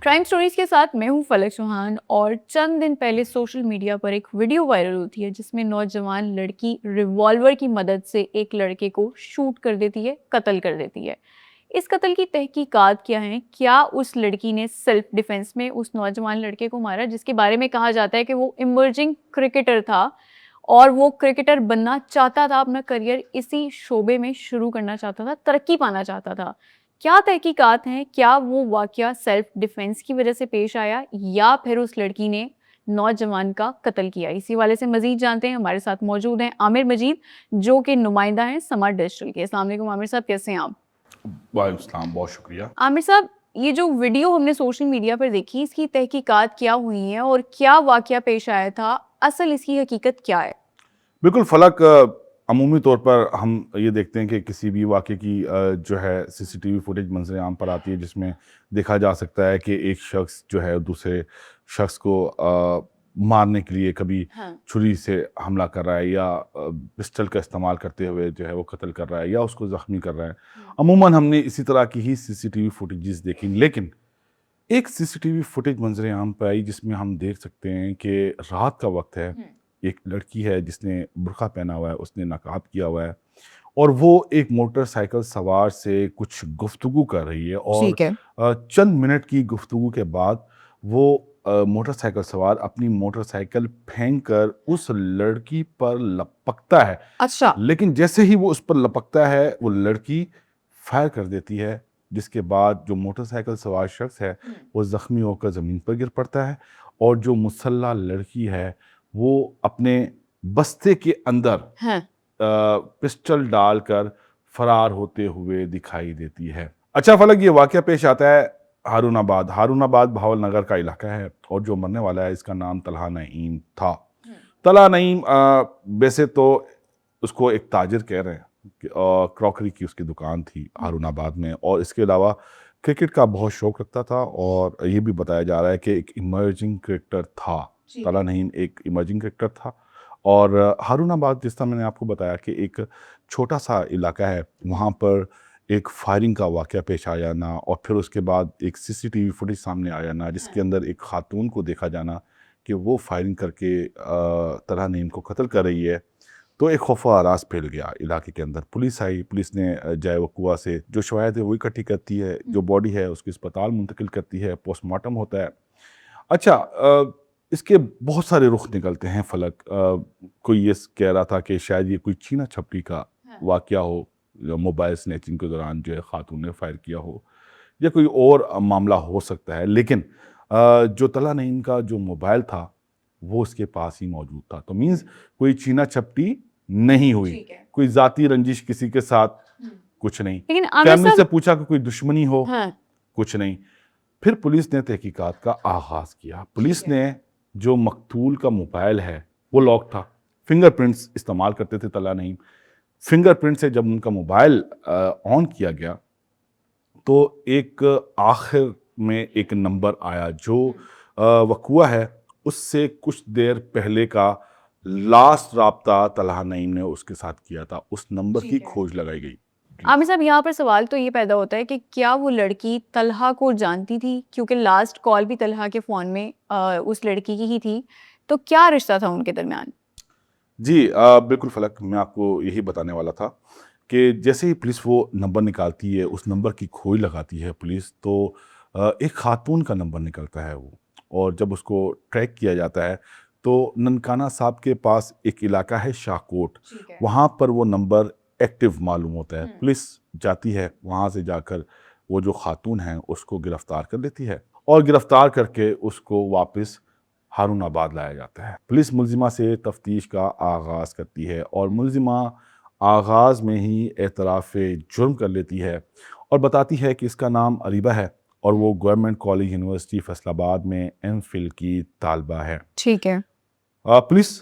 Crime stories के साथ मैं हूं फलक चौहान। और चंद दिन पहले सोशल मीडिया पर एक वीडियो वायरल होती है जिसमें नौजवान लड़की रिवॉल्वर की मदद से एक लड़के को शूट कर देती है, कत्ल कर देती है। इस कत्ल की तहकीकात क्या है? क्या उस लड़की ने सेल्फ डिफेंस में उस नौजवान लड़के को मारा, जिसके बारे में कहा जाता है कि वो इमर्जिंग क्रिकेटर था और वो क्रिकेटर बनना चाहता था, अपना करियर इसी शोबे में शुरू करना चाहता था, तरक्की पाना चाहता था। क्या तहकीकात हैं? क्या वो वाकया सेल्फ डिफेंस की वजह से पेश आया या फिर उस लड़की ने नौजवान का कत्ल किया? इसी वाले से मजीद जानते हैं। हमारे साथ मौजूद हैं आमिर मजीद, जो कि नुमाइंदा हैं समार्ट डिजिटल के। अस्सलाम वालेकुम आमिर साहब, कैसे हैं आप? वालेकुम सलाम, बहुत शुक्रिया। आमिर साहब, ये जो वीडियो हमने सोशल मीडिया पर देखी, इसकी तहकीकात क्या हुई है और क्या वाकया पेश आया था? असल इसकी हकीकत क्या है? बिल्कुल फलक, अमूमी तौर पर हम ये देखते हैं कि किसी भी वाक़े की जो है सीसीटीवी फुटेज मंज़र आम पर आती है जिसमें देखा जा सकता है कि एक शख्स जो है दूसरे शख्स को मारने के लिए कभी हाँ। छुरी से हमला कर रहा है या पिस्टल का इस्तेमाल करते हुए जो है वो कत्ल कर रहा है या उसको ज़ख्मी कर रहा है। अमूमन हमने इसी तरह की ही सीसीटीवी फुटेजेस देखी, लेकिन एक सीसीटीवी फुटेज मंजर आम पे आई जिसमें हम देख सकते हैं कि रात का वक्त है, एक लड़की है जिसने बुर्का पहना हुआ है, उसने नकाब किया हुआ है और वो एक मोटरसाइकिल सवार से कुछ गुफ्तगू कर रही है और ठीक है। चंद मिनट की गुफ्तगू के बाद वो मोटरसाइकिल सवार अपनी मोटरसाइकिल फेंक कर उस लड़की पर लपकता है। अच्छा। लेकिन जैसे ही वो उस पर लपकता है वो लड़की फायर कर देती है, जिसके बाद जो मोटरसाइकिल सवार शख्स है वो ज़ख्मी होकर ज़मीन पर गिर पड़ता है और जो मुसल्ला लड़की है वो अपने बस्ते के अंदर हाँ। पिस्टल डालकर फरार होते हुए दिखाई देती है। अच्छा फलक, ये वाकया पेश आता है हारूनाबाद भावल नगर का इलाका है और जो मरने वाला है इसका नाम तलहा नईम था। तलहा नईम वैसे तो उसको एक ताजिर कह रहे हैं, क्रॉकरी की उसकी दुकान थी हारूनाबाद में और इसके अलावा क्रिकेट का बहुत शौक रखता था और ये भी बताया जा रहा है कि एक इमर्जिंग क्रिकेटर था। तलहा नईम एक इमर्जिंग क्रिकेटर था और हारूनाबाद, जिस तरह मैंने आपको बताया कि एक छोटा सा इलाका है, वहाँ पर एक फायरिंग का वाकया पेश आ जाना और फिर उसके बाद एक सीसीटीवी फुटेज सामने आ जाना जिसके अंदर एक खातून को देखा जाना कि वो फायरिंग करके तलहा नईम को कत्ल कर रही है, तो एक खौफा आराज फैल गया इलाके के अंदर। पुलिस आई, पुलिस ने जाए वकुआ से जो शवायद है वो इकट्ठी करती है, जो बॉडी है उसकी अस्पताल मुंतकिल करती है, पोस्टमार्टम होता है। अच्छा, इसके बहुत सारे रुख निकलते हैं फलक। कोई ये कह रहा था कि शायद ये कोई छीना झपटी का वाकया हो, मोबाइल स्नैचिंग के दौरान जो है खातून ने फायर किया हो, या कोई और मामला हो सकता है, लेकिन जो तलहा नईम का जो मोबाइल था वो उसके पास ही मौजूद था, तो मीन्स कोई छीना झपटी नहीं हुई, कोई जाती रंजिश किसी के साथ कुछ नहीं। लेकिन फैमिली से पूछा कि कोई दुश्मनी हो, हाँ। कुछ नहीं। फिर पुलिस ने तहकीकात का आगाज किया। पुलिस ने जो मकतूल का मोबाइल है वो लॉक था, फिंगरप्रिंट्स इस्तेमाल करते थे तलहा नईम। फिंगरप्रिंट से जब उनका मोबाइल ऑन किया गया तो एक आखिर में एक नंबर आया जो वकुआ है उससे कुछ देर पहले का लास्ट राब्ता तलहा नईम ने उसके साथ किया था, उस नंबर की खोज लगाई गई। आमिर साहब, यहाँ पर सवाल तो ये पैदा होता है कि क्या वो लड़की तलहा को जानती थी? क्योंकि लास्ट कॉल भी तलहा के फ़ोन में उस लड़की की ही थी, तो क्या रिश्ता था उनके दरमियान? जी, बिल्कुल फलक, मैं आपको यही बताने वाला था कि जैसे ही पुलिस वो नंबर निकालती है, उस नंबर की खोज लगाती है पुलिस, तो एक खातून का नंबर निकलता है वो, और जब उसको ट्रैक किया जाता है तो ननकाना साहब के पास एक इलाका है शाहकोट, वहाँ पर वो नंबर एक्टिव मालूम होता है। पुलिस जाती है, वहाँ से जाकर वो जो खातून है उसको गिरफ्तार कर लेती है और गिरफ्तार करके उसको वापस हारूनाबाद लाया जाता है। पुलिस मुलजिमा से तफ्तीश का आगाज़ करती है और मुलजिमा आगाज़ में ही एतराफ़ जुर्म कर लेती है और बताती है कि इसका नाम अरीबा है और वो गवर्नमेंट कॉलेज यूनिवर्सिटी फैसलाबाद में एमफिल की तालबा है। ठीक है। पुलिस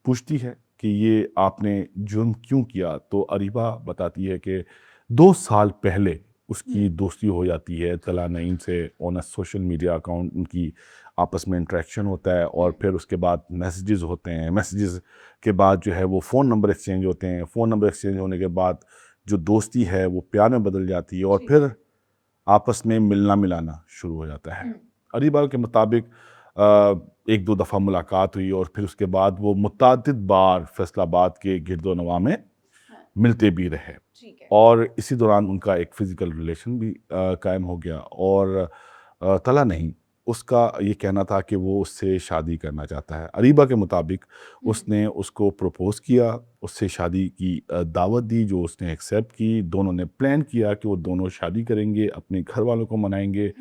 पूछती है कि ये आपने जुर्म क्यों किया, तो अरीबा बताती है कि 2 साल पहले उसकी दोस्ती हो जाती है तलहा नईम से on a social media account, उनकी आपस में इंटरेक्शन होता है और फिर उसके बाद मैसेजेस होते हैं, मैसेजेस के बाद जो है वो फ़ोन नंबर एक्सचेंज होते हैं, फ़ोन नंबर एक्सचेंज होने के बाद जो दोस्ती है वो प्यार में बदल जाती है और फिर आपस में मिलना मिलाना शुरू हो जाता है। अरीबा के मुताबिक एक दो दफ़ा मुलाकात हुई और फिर उसके बाद वो मुतअद्दिद बार फैसलाबाद के गिरदोनवा में मिलते भी रहे ठीक है। और इसी दौरान उनका एक फ़िज़िकल रिलेशन भी कायम हो गया और तला नहीं, उसका ये कहना था कि वो उससे शादी करना चाहता है। अरीबा के मुताबिक उसने उसको प्रपोज़ किया, उससे शादी की दावत दी जो उसने एक्सेप्ट की। दोनों ने प्लान किया कि वो दोनों शादी करेंगे, अपने घर वालों को मनाएँगे।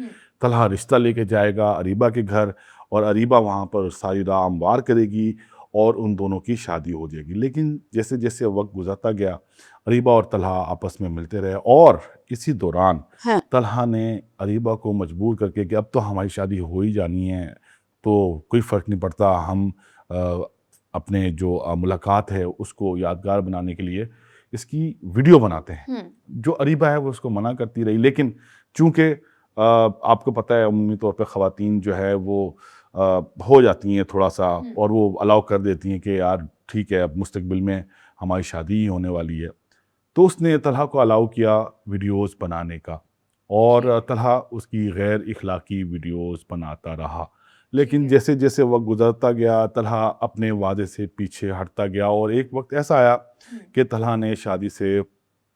तलहा रिश्ता लेके जाएगा अरीबा के घर और अरीबा वहाँ पर सारी राह हमवार करेगी और उन दोनों की शादी हो जाएगी। लेकिन जैसे-जैसे वक़्त गुज़रता गया, अरीबा और तलहा आपस में मिलते रहे और इसी दौरान हाँ। तलहा ने अरीबा को मजबूर करके कि अब तो हमारी शादी हो ही जानी है, तो कोई फ़र्क नहीं पड़ता, हम अपने जो मुलाकात है उसको यादगार बनाने के लिए इसकी वीडियो बनाते हैं। जो अरीबा है वो उसको मना करती रही, लेकिन चूँकि आपको पता है अमूमी तौर पे ख़वातीन जो है वो हो जाती हैं थोड़ा-सा और वो अलाउ कर देती हैं कि यार ठीक है, अब मुस्तकबिल में हमारी शादी ही होने वाली है। तो उसने तलहा को अलाउ किया वीडियोज़ बनाने का और तलहा उसकी गैर इख़लाक़ी वीडियोज़ बनाता रहा। लेकिन जैसे-जैसे वक़्त गुज़रता गया, तलहा अपने वादे से पीछे हटता गया और एक वक़्त ऐसा आया कि तलहा ने शादी से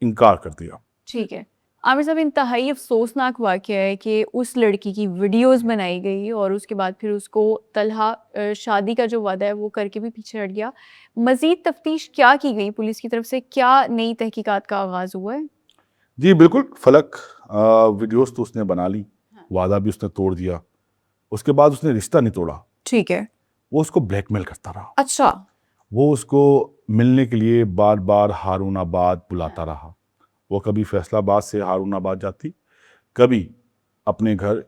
इनकार कर दिया। ठीक है। आमिर साहब, इंतहाई अफ़सोसनाक वाक़या है कि उस लड़की की वीडियोज़ बनाई गई और उसके बाद फिर उसको तलहा शादी का जो वादा है वो करके भी पीछे हट गया। मज़ीद तफ़्तीश क्या की गई पुलिस की तरफ से? क्या नई तहकीकात का आगाज़ हुआ है? जी, बिल्कुल फ़लक वीडियोज़ तो उसने बना ली, वादा भी उसने तोड़ दिया। उसके बाद उसने रिश्ता नहीं तोड़ा, ठीक है। वो उसको ब्लैकमेल करता रहा। अच्छा। वो उसको मिलने के लिए बार-बार हारूनाबाद बुलाता रहा। वो कभी फैसलाबाद से हारूनाबाद जाती, कभी अपने घर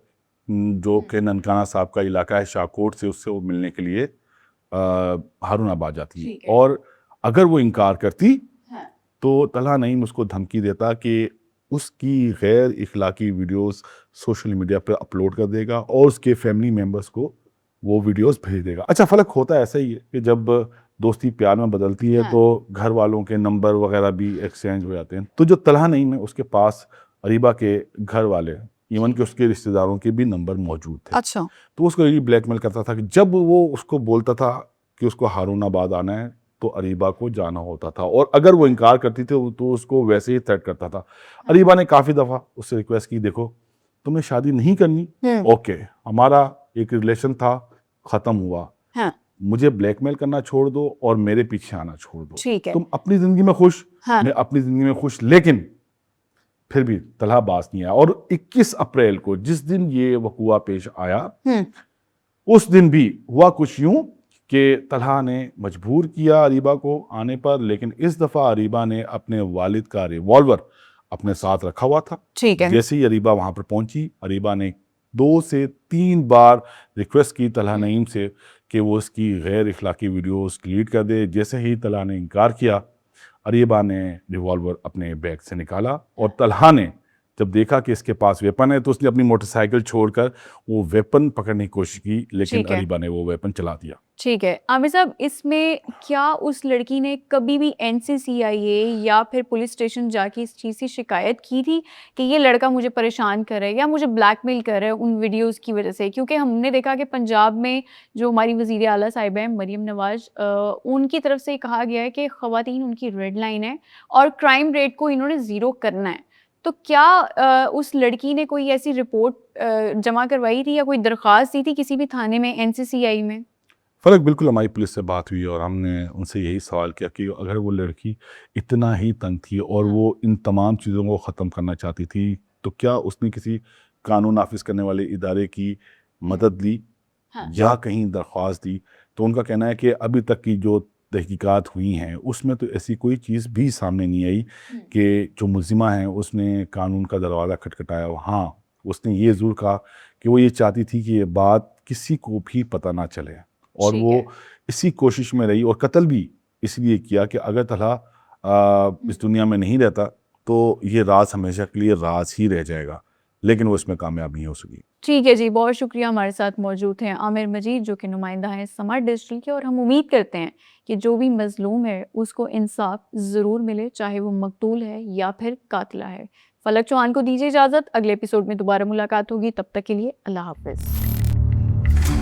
जो कि ननकाना साहब का इलाका है शाहकोट से उससे वो मिलने के लिए हारूनाबाद जाती ठीक है। और अगर वो इनकार करती हाँ। तो तलहा नईम उसको धमकी देता कि उसकी गैर इखलाकी वीडियोस सोशल मीडिया पर अपलोड कर देगा और उसके फैमिली मेंबर्स को वो वीडियोस भेज देगा। अच्छा, फ़र्क होता है ऐसा ही है कि जब दोस्ती प्यार में बदलती है तो घर वालों के नंबर वगैरह भी एक्सचेंज हो जाते हैं। तो जो तलहा नईम है उसके पास अरीबा के घर वाले, इवन कि उसके रिश्तेदारों के भी नंबर मौजूद थे। अच्छा। तो उसको यही ब्लैकमेल करता था कि जब वो उसको बोलता था कि उसको हारूनाबाद आना है तो अरीबा को जाना होता था और अगर वो इनकार करती थी तो उसको वैसे ही थ्रेट करता था। अरीबा ने काफ़ी दफ़ा उससे रिक्वेस्ट की, देखो तुम्हें शादी नहीं करनी, ओके, हमारा एक रिलेशन था, ख़त्म हुआ, हाँ। मुझे ब्लैकमेल करना छोड़ दो और मेरे पीछे आना छोड़ दो। ठीक है। तुम अपनी ज़िंदगी में खुश, हाँ। मैं अपनी ज़िंदगी में खुश। लेकिन फिर भी तलहा बाज नहीं आया और 21 अप्रैल को जिस दिन ये वक़ूआ पेश आया, उस दिन भी हुआ कुछ यूँ कि तलहा ने मजबूर किया अरीबा को आने पर, लेकिन इस दफ़ा अरीबा ने अपने वालिद का रिवॉल्वर अपने साथ रखा हुआ था। ठीक है। जैसे ही अरीबा वहाँ पर पहुँची, अरीबा ने 2 से 3 बार रिक्वेस्ट की तलहा नईम से कि वो उसकी गैर इखलाकी वीडियोज़ डिलीट कर दे। जैसे ही तलहा ने इनकार किया, अरीबा ने रिवॉल्वर अपने बैग से निकाला और तलहा ने जब देखा कि इसके पास वेपन है तो उसने अपनी मोटरसाइकिल छोड़कर वो वेपन पकड़ने की कोशिश की, लेकिन ठीक है। अरीबा ने वो वेपन चला दिया। ठीक है। आमिर साहब, इसमें क्या उस लड़की ने कभी भी एनसीसीआईए या फिर पुलिस स्टेशन जाके इस चीज़ की शिकायत की थी कि ये लड़का मुझे परेशान कर रहा है या मुझे ब्लैकमेल कर रहा है उन वीडियोज़ की वज़ह से? क्योंकि हमने देखा कि पंजाब में जो हमारी वज़ीर आला साहिबा हैं मरीम नवाज़, उनकी तरफ से कहा गया है कि ख़वातीन उनकी रेड लाइन है और क्राइम रेट को इन्होंने ज़ीरो करना है। तो क्या उस लड़की ने कोई ऐसी रिपोर्ट जमा करवाई थी या कोई दरख्वास्त दी थी किसी भी थाने में, एनसीसीआई में? फ़र्क बिल्कुल हमारी पुलिस से बात हुई और हमने उनसे यही सवाल किया कि अगर वो लड़की इतना ही तंग थी और वो इन तमाम चीज़ों को ख़त्म करना चाहती थी, तो क्या उसने किसी कानून नाफ़िज़ करने वाले इदारे की मदद ली या कहीं दरख्वास्त दी? तो उनका कहना है कि अभी तक की जो तहकीकात हुई हैं, उसमें तो ऐसी कोई चीज़ भी सामने नहीं आई कि जो मुलज़िमा है उसने कानून का दरवाज़ा खटखटाया हो। हाँ, उसने ये ज़रूर कहा कि वो ये चाहती थी कि ये बात किसी को भी पता ना चले और ठीक वो है। इसी कोशिश में रही और कत्ल भी इसलिए किया कि अगर तलहा इस दुनिया में नहीं रहता तो ये राज हमेशा के लिए राज ही रह जाएगा, लेकिन वो इसमें कामयाब नहीं हो सकी। ठीक है जी, बहुत शुक्रिया। हमारे साथ मौजूद हैं आमिर मजीद, जो कि नुमाइंदा हैं समार्ट डिजिटल के, और हम उम्मीद करते हैं कि जो भी मज़लूम है उसको इंसाफ ज़रूर मिले, चाहे वो मकतूल है या फिर कातिला है। फलक चौहान को दीजिए इजाज़त, अगले एपिसोड में दोबारा मुलाकात होगी, तब तक के लिए अल्लाह हाफ़िज़। है।